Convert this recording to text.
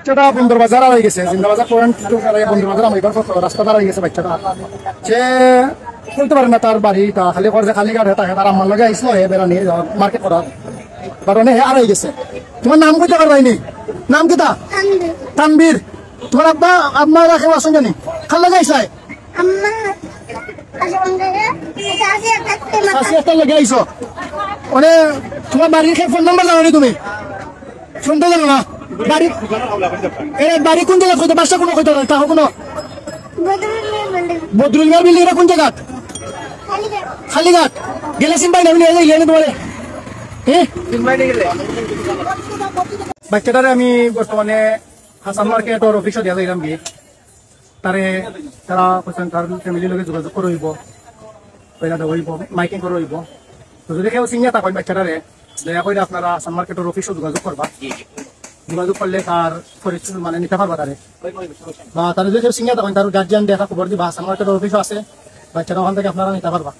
বাচ্চাটা বন্দর বাজার হয়ে গেছে, জিন্দা বাজার পয়েন্ট বন্দর বাজার আমার রাস্তা দ্বারা হয়ে গেছে। বাচ্চাটা সে বলতে পারে না তার বাড়ি খালি করে খালি গাড়ি থাকে, তার আমার লগে আইসলো বেড়ানি মার্কেট করার কারণে আর হয়ে গেছে। তোমার নাম কইতে পারবাইনি? নাম কিতা? তানবীর। তোমার আব্বা আম্মা রাখে আসুন জানি খাল লাগে আইসাই তোমার বাড়ির ফোন নাম্বার জানো নি? তুমি শুনতে জানো না? বাড়ি বাড়ি কোন জায়গা কইতে? বাসা কোনো কইতে তাহ কোনো বদরুল মিয়ার বিল্ডিং কোন জায়গা? খালিঘাট গেলে সিম্বাই না তোমার বাচ্চাটারে আমি বর্তমানে হাসান মার্কেটর অফিসে দিয়া যাইলাম গিয়ে তারে তারা কৈছেন তার ফ্যামিলির লগে যোগাযোগ করইব, পয়লা দেওয়াইব, মাইকিং করইব। তো যদি কেউ চিনিয়া থাকেন বাচ্চাটারে দয়া করে আপনারা হাসান মার্কেটর অফিসে যোগাযোগ করবা। যোগাযোগ করলে তার পরিচয় মানে নিতে পারবা তারে, বা তারা যদি কেউ চিনিয়া থাকেন তার গার্জিয়ান দেখা খবর দিবা। হাসান মার্কেটর অফিসও আছে, বাচ্চারা ওখান থেকে আপনারা নিতে পারবা।